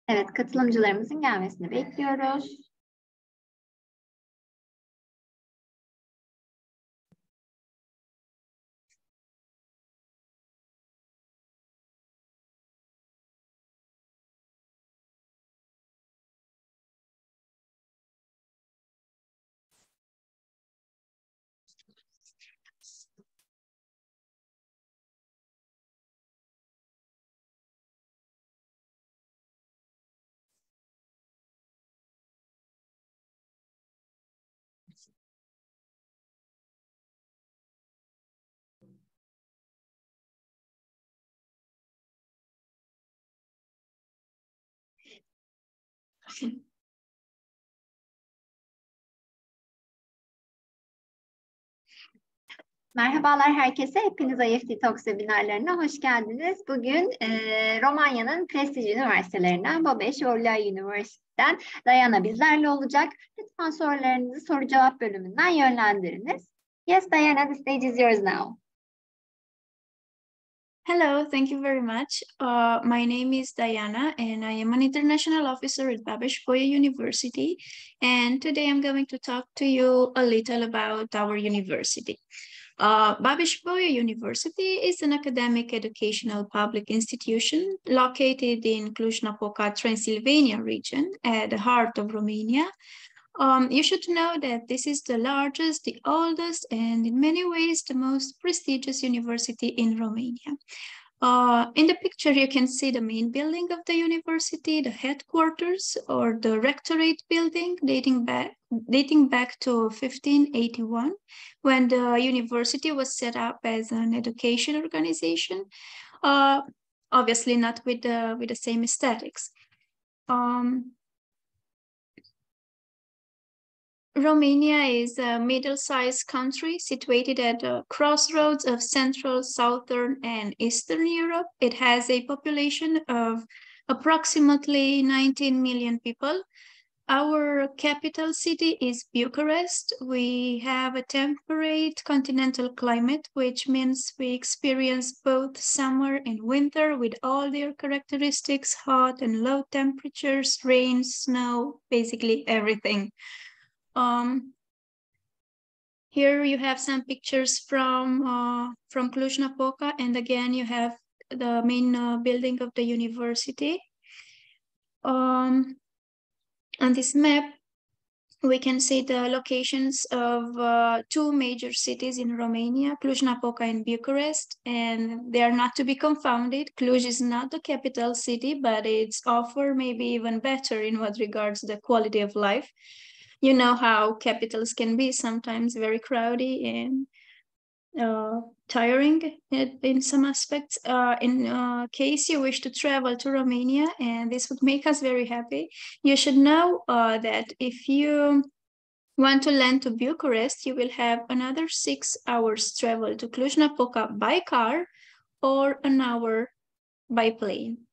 Evet, katılımcılarımızın gelmesini bekliyoruz. Merhabalar herkese. Hepiniz IEFT Talks seminerlerine hoş geldiniz. Bugün Romanya'nın prestijli üniversitelerinden Babeş ve Bolyai Üniversitesi'nden Diana bizlerle olacak. Lütfen sorularınızı soru cevap bölümünden yönlendiriniz. Yes, Diana, the stage is yours now. Hello, thank you very much. My name is Diana and I am an international officer at Babeş University. And today I'm going to talk to you a little about our university. Babeş University is an academic educational public institution located in Cluj-Napoca, Transylvania region at the heart of Romania. You should know that this is the largest, the oldest, and in many ways the most prestigious university in Romania. In the picture, you can see the main building of the university, the headquarters, or the rectorate building dating back to 1581, when the university was set up as an education organization. Obviously, not with the same aesthetics. Romania is a middle-sized country situated at the crossroads of Central, Southern, and Eastern Europe. It has a population of approximately 19 million people. Our capital city is Bucharest. We have a temperate continental climate, which means we experience both summer and winter with all their characteristics, hot and low temperatures, rain, snow, basically everything. Here you have some pictures from Cluj-Napoca, and again you have the main building of the university. On this map, we can see the locations of two major cities in Romania, Cluj-Napoca and Bucharest, and they are not to be confounded. Cluj is not the capital city, but its offer may be even better in what regards the quality of life. You know how capitals can be sometimes very crowded and tiring in some aspects. In case you wish to travel to Romania, and this would make us very happy, you should know that if you want to land to Bucharest, you will have another 6 hours travel to Cluj-Napoca by car or an hour by plane.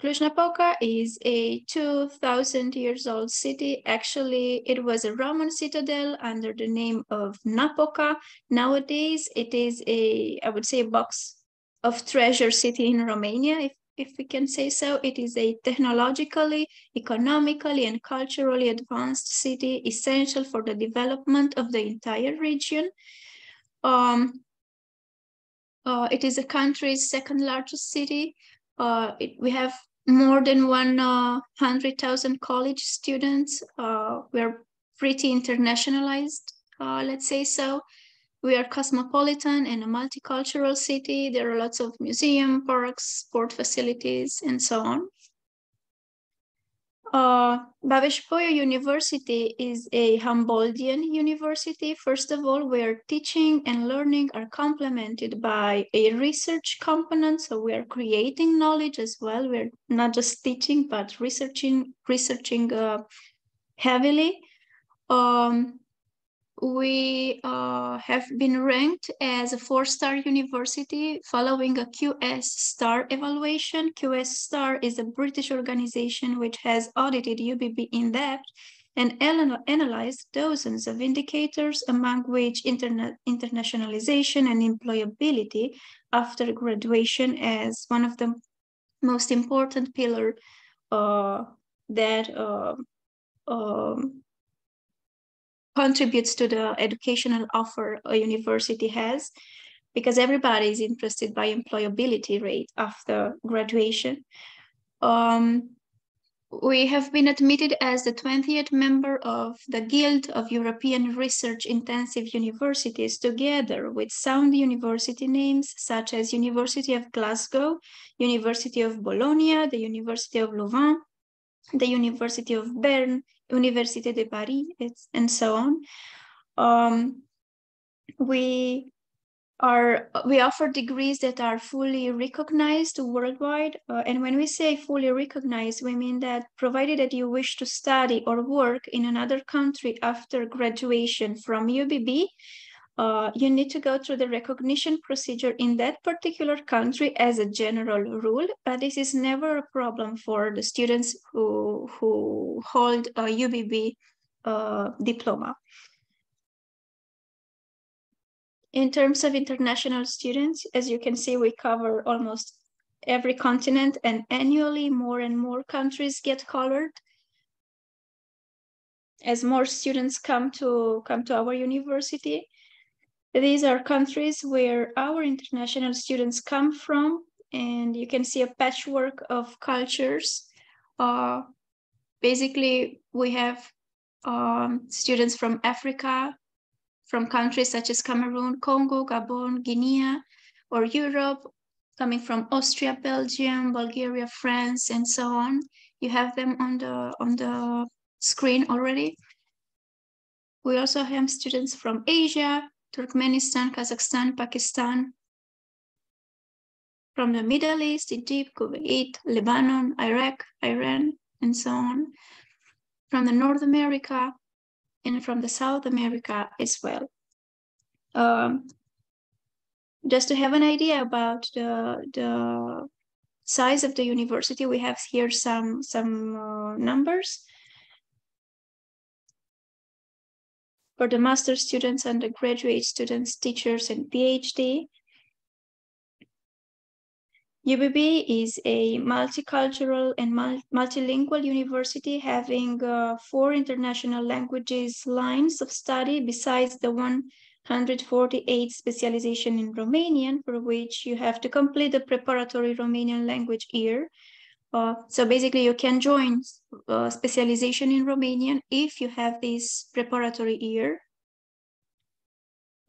Cluj-Napoca is a 2,000 years old city. Actually, it was a Roman citadel under the name of Napoca. Nowadays, it is I would say, a box of treasure city in Romania, if we can say so. It is a technologically, economically, and culturally advanced city, essential for the development of the entire region. It is the country's second largest city. We have more than 100,000 college students. We're pretty internationalized, let's say so. We are cosmopolitan and a multicultural city. There are lots of museums, parks, sport facilities, and so on. Babeş University is a Humboldtian university. First of all, where teaching and learning are complemented by a research component. So we are creating knowledge as well. We're not just teaching, but researching heavily. We have been ranked as a 4-star university following a QS star evaluation. QS star is a British organization which has audited UBB in depth and analyzed dozens of indicators, among which internationalization and employability after graduation as one of the most important pillar that contributes to the educational offer a university has, because everybody is interested by employability rate after graduation. We have been admitted as the 20th member of the Guild of European Research Intensive Universities, together with sound university names such as University of Glasgow, University of Bologna, the University of Louvain, the University of Bern, Université de Paris, and so on. We offer degrees that are fully recognized worldwide. And when we say fully recognized, we mean that provided that you wish to study or work in another country after graduation from UBB, you need to go through the recognition procedure in that particular country as a general rule, but this is never a problem for the students who hold a UBB diploma. In terms of international students, as you can see, we cover almost every continent, and annually more and more countries get colored as more students come to our university. These are countries where our international students come from, and you can see a patchwork of cultures. Basically, we have students from Africa, from countries such as Cameroon, Congo, Gabon, Guinea, or Europe, coming from Austria, Belgium, Bulgaria, France, and so on. You have them on the screen already. We also have students from Asia, Turkmenistan, Kazakhstan, Pakistan, from the Middle East, Egypt, Kuwait, Lebanon, Iraq, Iran, and so on, from the North America, and from the South America as well. Just to have an idea about the size of the university, we have here some numbers. For the master students, undergraduate students, teachers, and PhD, UBB is a multicultural and multilingual university having 4 international languages lines of study besides the 148 specialization in Romanian, for which you have to complete the preparatory Romanian language year. So basically you can join specialization in Romanian if you have this preparatory year.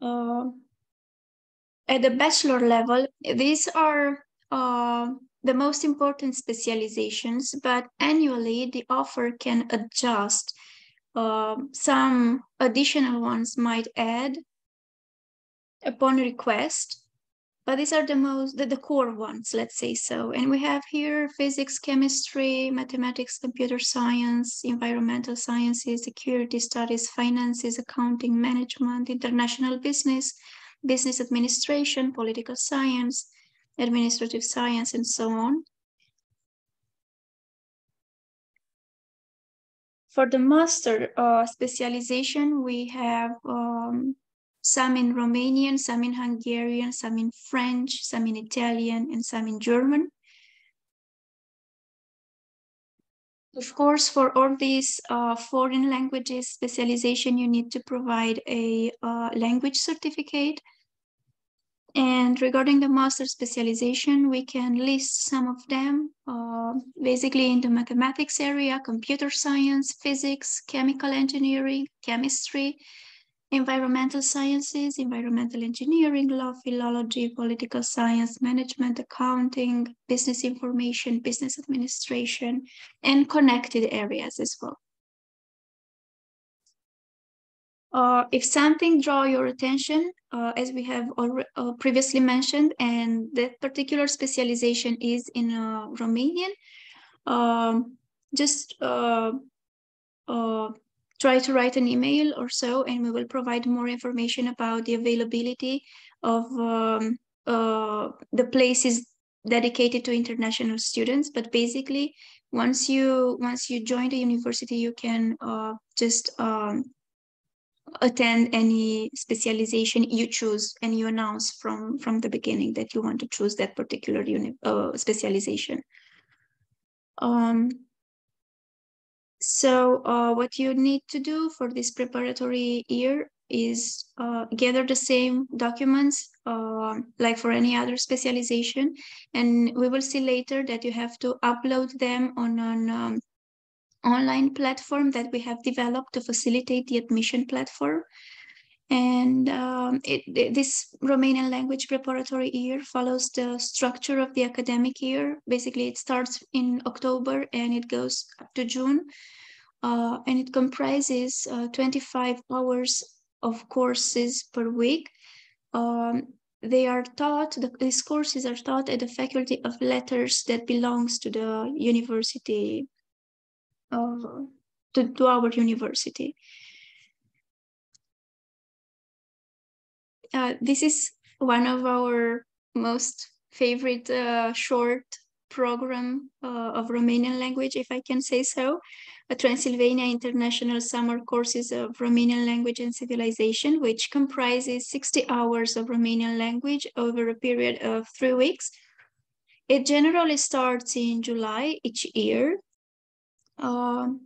At the bachelor level, these are the most important specializations, but annually the offer can adjust. Some additional ones might add upon request, but these are the core ones, let's say so. And we have here physics, chemistry, mathematics, computer science, environmental sciences, security studies, finances, accounting, management, international business, business administration, political science, administrative science, and so on. For the master specialization, we have some in Romanian, some in Hungarian, some in French, some in Italian, and some in German. Of course, for all these foreign languages specialization, you need to provide a language certificate. And regarding the master specialization, we can list some of them, basically in the mathematics area, computer science, physics, chemical engineering, chemistry, environmental sciences, environmental engineering, law, philology, political science, management, accounting, business information, business administration, and connected areas as well. If something draws your attention, as we have already previously mentioned, and that particular specialization is in Romanian, just try to write an email or so, and we will provide more information about the availability of the places dedicated to international students. But basically, once you join the university, you can just attend any specialization you choose, and you announce from the beginning that you want to choose that particular specialization. So what you need to do for this preparatory year is gather the same documents like for any other specialization, and we will see later that you have to upload them on an online platform that we have developed to facilitate the admission platform. And this Romanian language preparatory year follows the structure of the academic year. Basically, it starts in October and it goes up to June. And it comprises 25 hours of courses per week. They are taught, these courses are taught at the Faculty of Letters that belongs to the university, to our university. This is one of our most favorite short program of Romanian language, if I can say so. A Transylvania International Summer Courses of Romanian Language and Civilization, which comprises 60 hours of Romanian language over a period of 3 weeks. It generally starts in July each year.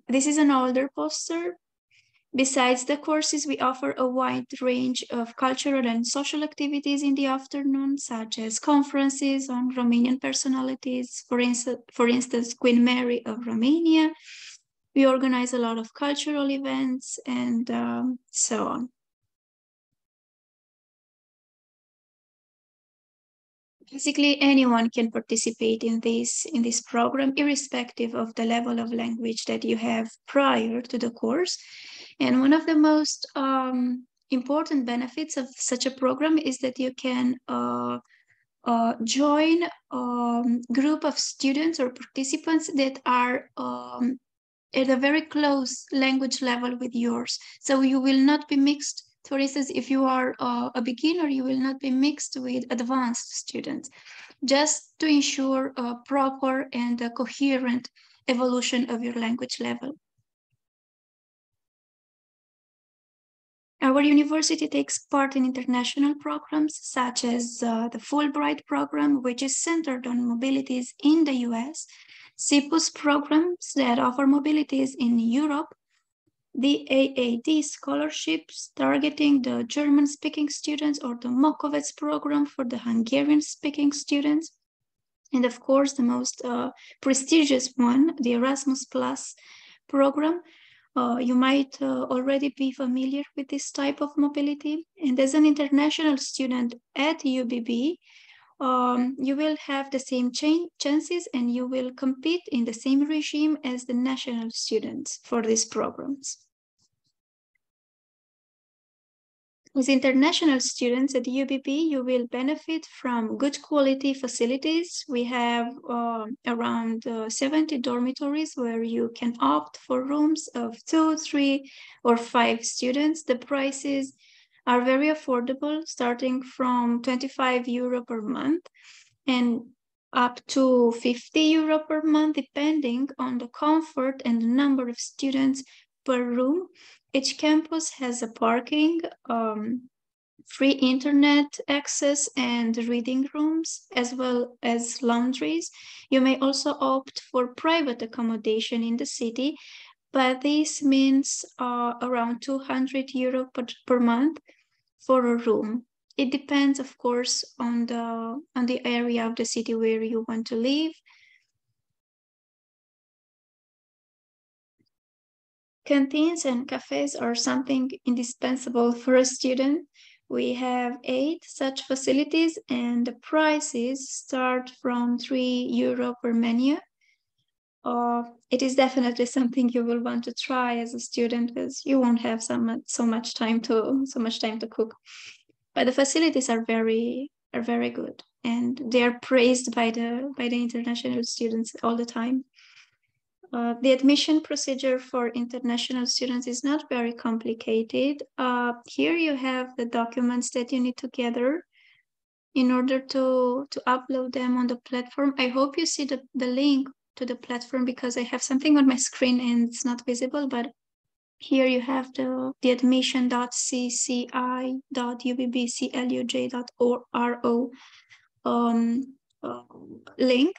This is an older poster. Besides the courses, we offer a wide range of cultural and social activities in the afternoon, such as conferences on Romanian personalities, for instance, Queen Mary of Romania. We organize a lot of cultural events and so on. Basically, anyone can participate in this program, irrespective of the level of language that you have prior to the course. And one of the most important benefits of such a program is that you can join a group of students or participants that are at a very close language level with yours. So you will not be mixed. For instance, if you are a beginner, you will not be mixed with advanced students, just to ensure a proper and a coherent evolution of your language level. Our university takes part in international programs such as the Fulbright program, which is centered on mobilities in the US, CIPUS programs that offer mobilities in Europe, the AAD scholarships targeting the German-speaking students, or the Mokovets program for the Hungarian-speaking students, and of course the most prestigious one, the Erasmus Plus program. You might already be familiar with this type of mobility. And as an international student at UBB, you will have the same chances and you will compete in the same regime as the national students for these programs. As international students at UBB, you will benefit from good quality facilities. We have around 70 dormitories where you can opt for rooms of 2, 3, or 5 students. The prices are very affordable, starting from 25 euro per month and up to 50 euro per month, depending on the comfort and the number of students per room. Each campus has a parking, free internet access, and reading rooms, as well as laundries. You may also opt for private accommodation in the city, but this means around 200 euro per month for a room. It depends, of course, on the area of the city where you want to live. Canteens and cafes are something indispensable for a student. We have 8 such facilities and the prices start from 3 euro per menu. It is definitely something you will want to try as a student, because you won't have so much time to cook. But the facilities are very good, and they are praised by the international students all the time. The admission procedure for international students is not very complicated. Here you have the documents that you need to gather in order to upload them on the platform. I hope you see the link to the platform, because I have something on my screen and it's not visible, but here you have the admission.cci.ubbcluj.ro link.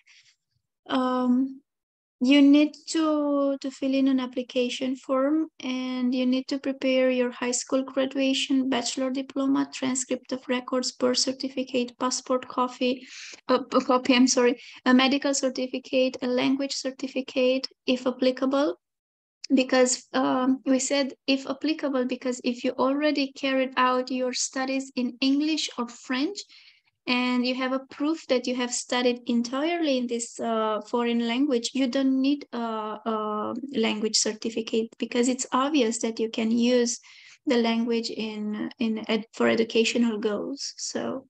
you need to fill in an application form, and you need to prepare your high school graduation, bachelor diploma, transcript of records, birth certificate, passport copy, a medical certificate, a language certificate, if applicable. Because we said if applicable, because if you already carried out your studies in English or French, and you have a proof that you have studied entirely in this foreign language, you don't need a language certificate, because it's obvious that you can use the language for educational goals. So,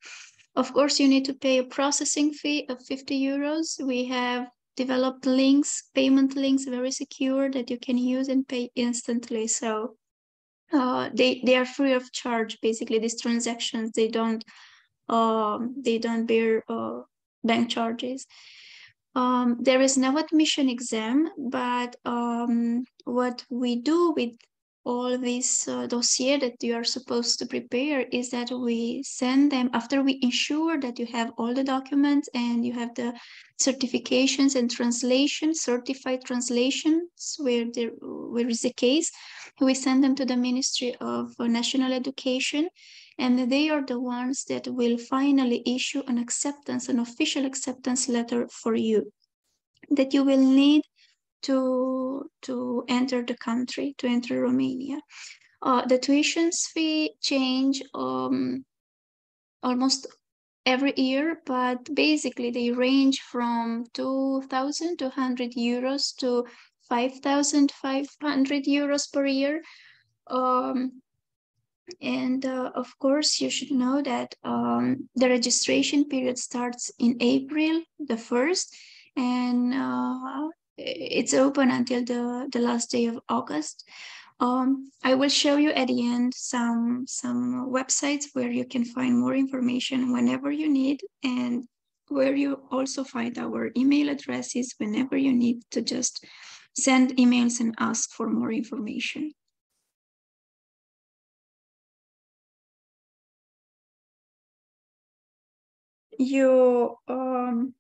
of course, you need to pay a processing fee of 50 euros. We have developed links, payment links, very secure, that you can use and pay instantly. So they are free of charge. Basically, these transactions, they don't bear bank charges. There is no admission exam, but what we do with all these dossier that you are supposed to prepare is that we send them after we ensure that you have all the documents and you have the certifications and translations, certified translations, where is the case. We send them to the Ministry of National Education, and they are the ones that will finally issue an official acceptance letter for you, that you will need to enter the country, to enter Romania. The tuitions fee change almost every year, but basically they range from 2,200 euros to 5,500 euros per year. Of course, you should know that the registration period starts in April the 1st, and it's open until the last day of August. I will show you at the end some websites where you can find more information whenever you need, and where you also find our email addresses whenever you need to just send emails and ask for more information.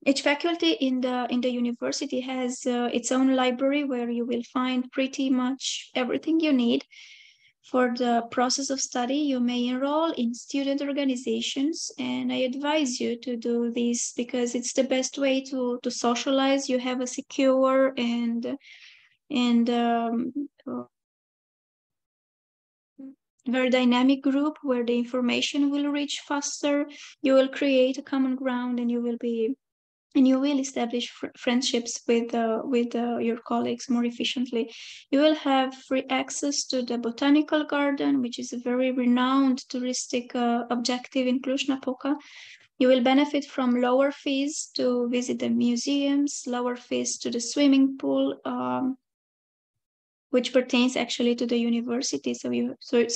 Each faculty in the university has its own library, where you will find pretty much everything you need for the process of study. You may enroll in student organizations, and I advise you to do this because it's the best way to socialize. You have a secure and very dynamic group where the information will reach faster. You will create a common ground, and you will establish friendships with your colleagues more efficiently. You will have free access to the botanical garden, which is a very renowned touristic objective in Cluj-Napoca. You will benefit from lower fees to visit the museums, lower fees to the swimming pool, which pertains actually to the university. So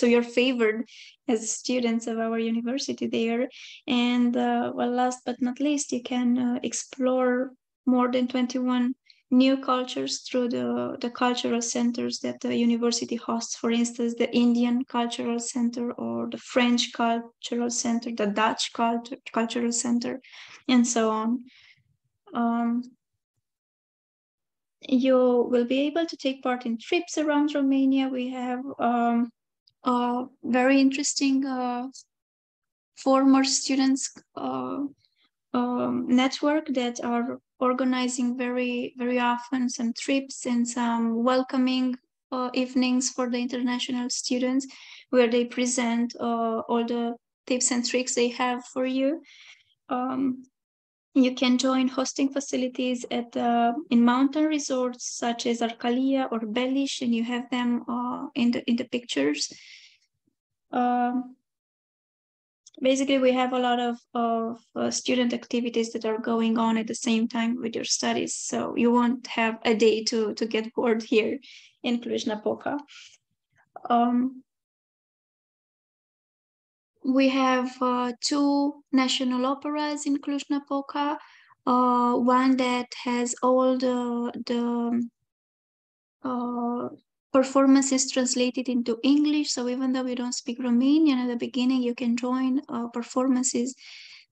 you're favored as students of our university there. And well, last but not least, you can explore more than 21 new cultures through the cultural centers that the university hosts. For instance, the Indian Cultural Center, or the French Cultural Center, the Dutch Cultural Center, and so on. You will be able to take part in trips around Romania. We have a very interesting former students network that are organizing very, very often some trips and some welcoming evenings for the international students, where they present all the tips and tricks they have for you. You can join hosting facilities in mountain resorts such as Arcalia or Babeş, and you have them in the pictures. Basically, we have a lot of student activities that are going on at the same time with your studies, so you won't have a day to get bored here in Cluj-Napoca. We have two national operas in Cluj-Napoca, one that has all the performances translated into English. So even though we don't speak Romanian at the beginning, you can join performances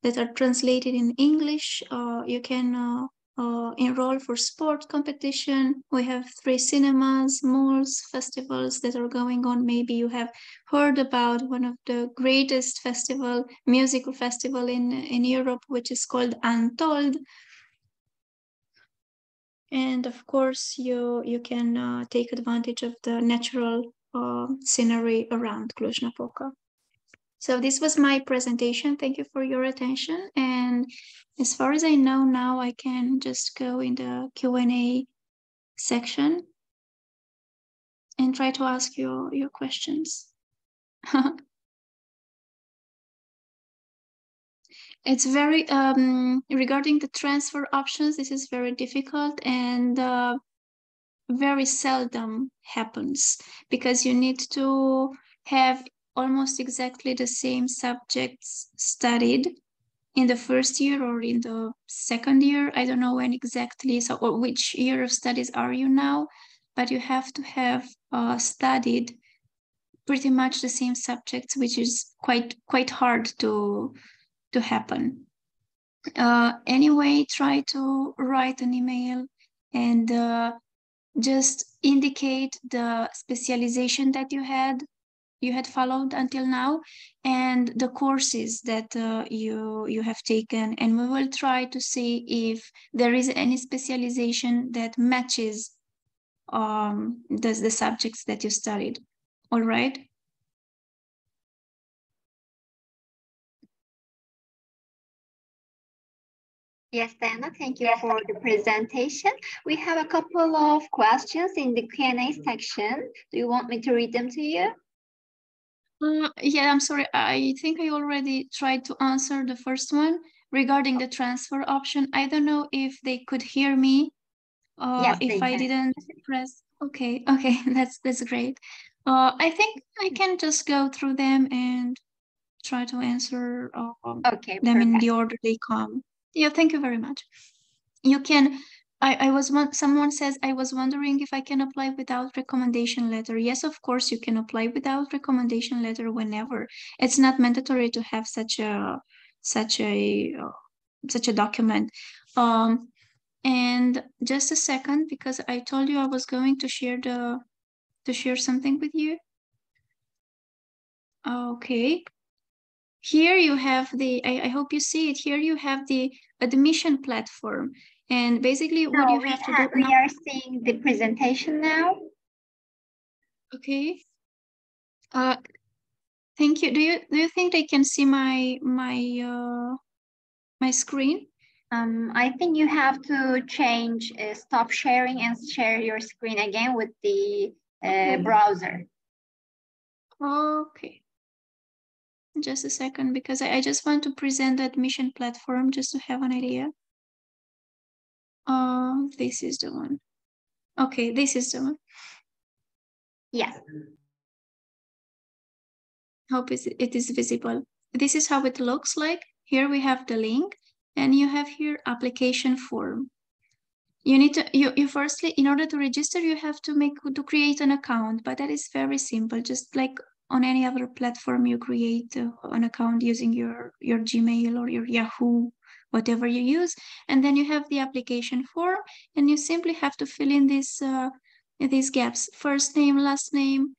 that are translated in English. You can enroll for sport competition. We have 3 cinemas, malls, festivals that are going on. Maybe you have heard about one of the greatest musical festival in Europe, which is called Untold. And of course, you can take advantage of the natural scenery around Cluj-Napoca. So this was my presentation. Thank you for your attention. And as far as I know now, I can just go in the Q&A section and try to ask you your questions. It's very, regarding the transfer options, this is very difficult and very seldom happens because you need to have almost exactly the same subjects studied in the first year or in the second year. I don't know when exactly, so or which year of studies are you now, but you have to have studied pretty much the same subjects, which is quite hard to happen. Anyway, try to write an email and just indicate the specialization that you had followed until now and the courses that you have taken, and we will try to see if there is any specialization that matches the subjects that you studied. All right. Yes, Diana, thank you for the presentation. We have a couple of questions in the Q&A section. Do you want me to read them to you? Yeah, I'm sorry. I think I already tried to answer the first one regarding the transfer option. I don't know if they could hear me. Yes, if I didn't press. Okay, that's great. I think I can just go through them and try to answer okay, them perfect. in the order they come. Yeah, thank you very much. You can. Someone says, I was wondering if I can apply without recommendation letter. Yes, of course you can apply without recommendation letter whenever. It's not mandatory to have such a document. And just a second, because I told you I was going to share something with you. Okay. Here you have I hope you see it. Here you have the admission platform. And basically what you have to do we are seeing the presentation now. Okay. Thank you. Do you think they can see my screen? I think you have to change stop sharing and share your screen again with the browser. Okay. Just a second, because I just want to present the admission platform just to have an idea. This is the one. Okay, this is the one. Yes. Hope it is visible. This is how it looks like. Here we have the link, and you have here application form. You need to you firstly, in order to register, you have to create an account, but that is very simple. Just like on any other platform, you create an account using your Gmail or your Yahoo, whatever you use, and then you have the application form, and you simply have to fill in these gaps: first name, last name,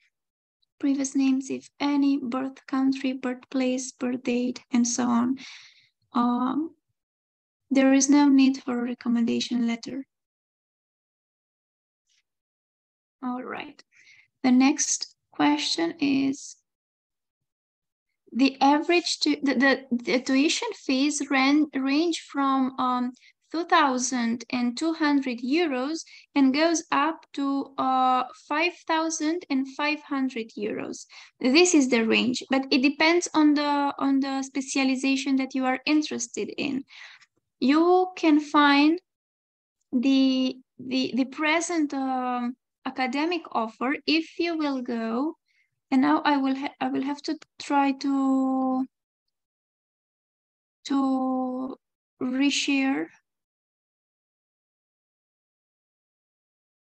previous names, if any, birth country, birthplace, birth date, and so on. There is no need for a recommendation letter. All right. The next question is the average the tuition fees range from 2,200 euros and goes up to 5,500 euros. This is the range, but it depends on the specialization that you are interested in. You can find the present academic offer if you will go. And now I will have to try to reshare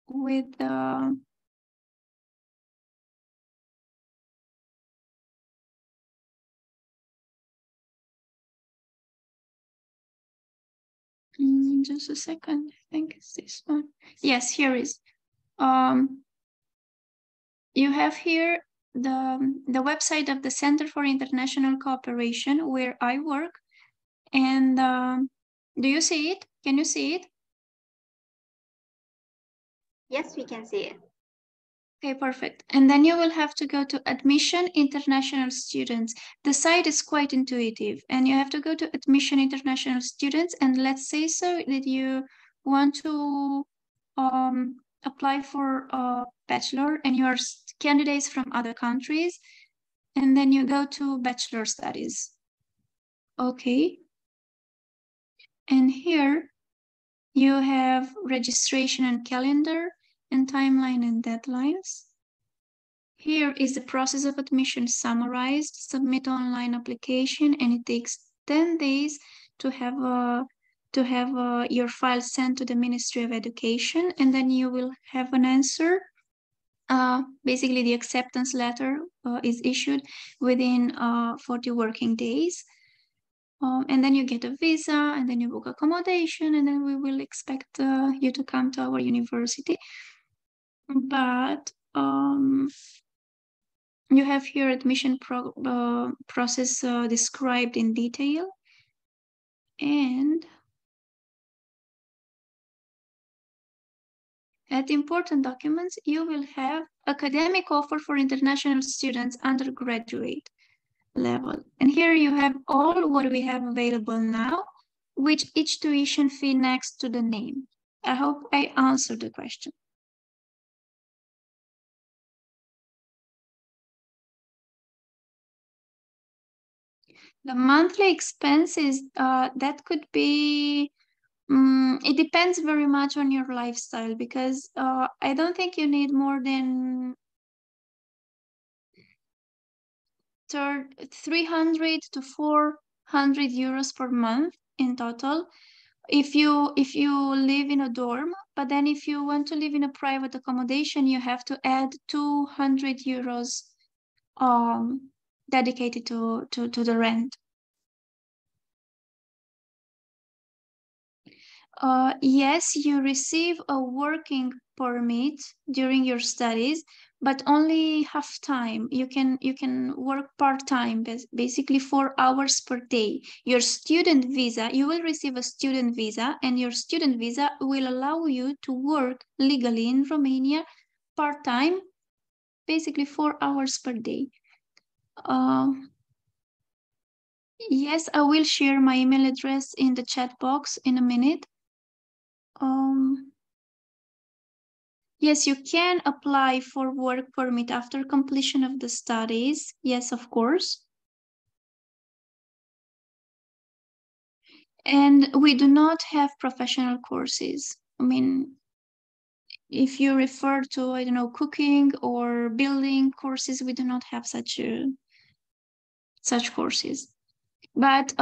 with Just a second. I think it's this one. Yes, here is. You have here the website of the Center for International Cooperation where I work. And do you see it? Can you see it? Yes, we can see it. Okay, perfect. And then you will have to go to Admission International Students. The site is quite intuitive, and you have to go to Admission International Students, and let's say so that you want to apply for a bachelor and you're candidates from other countries, and then you go to Bachelor Studies. Okay. And here you have registration and calendar, and timeline and deadlines. Here is the process of admission summarized. Submit online application, and it takes 10 days to have your file sent to the Ministry of Education, and then you will have an answer. Basically, the acceptance letter is issued within 40 working days. And then you get a visa, and then you book accommodation, and then we will expect you to come to our university. But you have here admission process described in detail. And at important documents, you will have academic offer for international students undergraduate level. And here you have all what we have available now, with each tuition fee next to the name. I hope I answered the question. The monthly expenses, that could be, it depends very much on your lifestyle, because I don't think you need more than 300 to 400 euros per month in total. If you live in a dorm, but then if you want to live in a private accommodation, you have to add 200 euros dedicated to the rent. Yes, you receive a working permit during your studies, but only half time. You can work part-time, basically 4 hours per day. Your student visa, you will receive a student visa, and your student visa will allow you to work legally in Romania part-time, basically 4 hours per day. Yes, I will share my email address in the chat box in a minute. Yes, you can apply for work permit after completion of the studies. Yes, of course. And we do not have professional courses. I mean, if you refer to, I don't know, cooking or building courses, we do not have such courses. But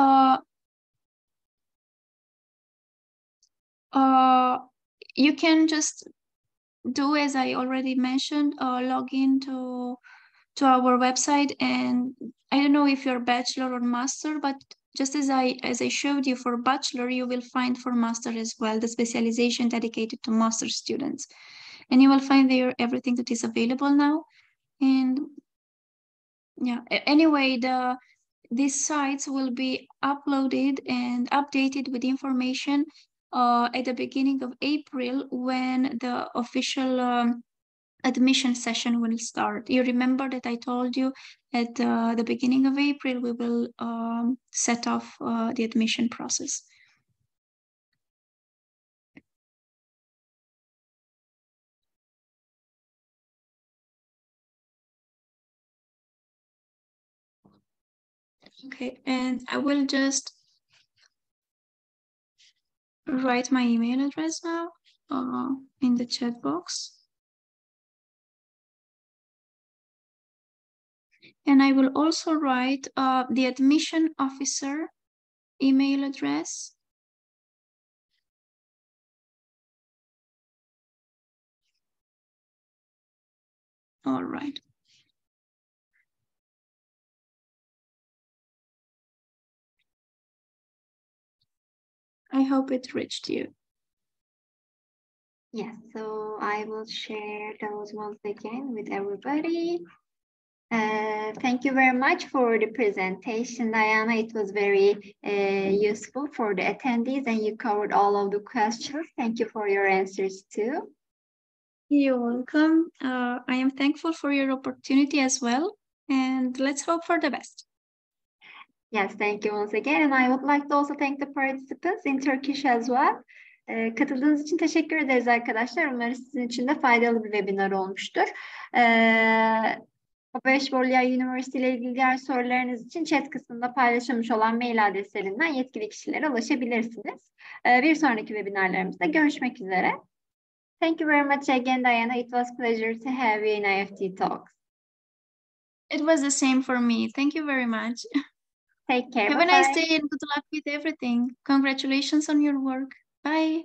you can just do, as I already mentioned, log in to our website, and I don't know if you're bachelor or master, but just as I showed you for bachelor, you will find for master as well the specialization dedicated to master students, and you will find there everything that is available now. And yeah, anyway, these sites will be uploaded and updated with information at the beginning of April, when the official admission session will start. You remember that I told you at the beginning of April we will set off the admission process. Okay, and I will just write my email address now in the chat box. And I will also write the admission officer email address. All right. I hope it reached you. Yes, so I will share those once again with everybody. Thank you very much for the presentation, Diana. It was very useful for the attendees and you covered all of the questions. Thank you for your answers too. You're welcome. I am thankful for your opportunity as well. And let's hope for the best. Yes, thank you once again. And I would like to also thank the participants in Turkish as well. Katıldığınız için teşekkür ederiz arkadaşlar. Umarım sizin için de faydalı bir webinar olmuştur. Babeş Bolyai Üniversitesi ile ilgili diğer sorularınız için chat kısmında paylaşılmış olan mail adreslerinden yetkili kişilere ulaşabilirsiniz. Bir sonraki webinarlarımızda görüşmek üzere. Thank you very much again, Diana. It was a pleasure to have you in IEFT Talks. It was the same for me. Thank you very much. Take care. Have a nice day and good luck with everything. Congratulations on your work. Bye.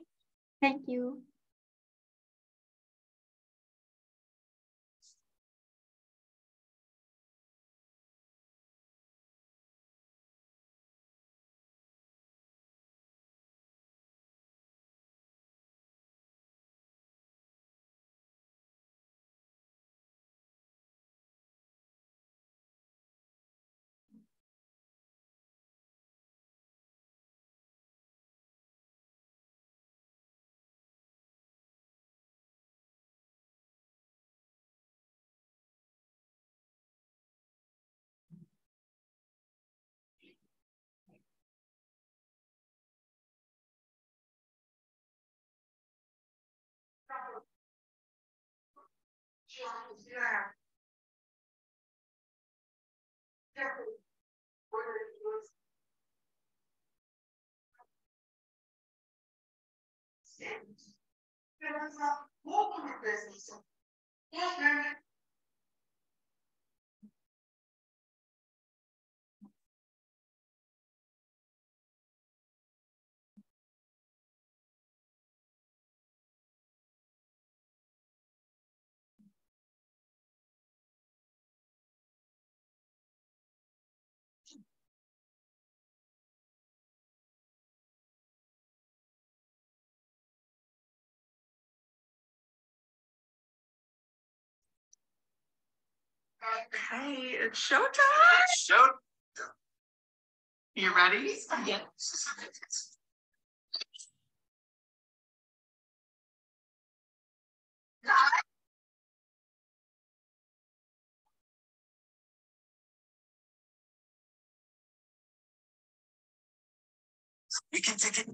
Thank you. Okay, it's showtime. You ready? Yes. We can take it.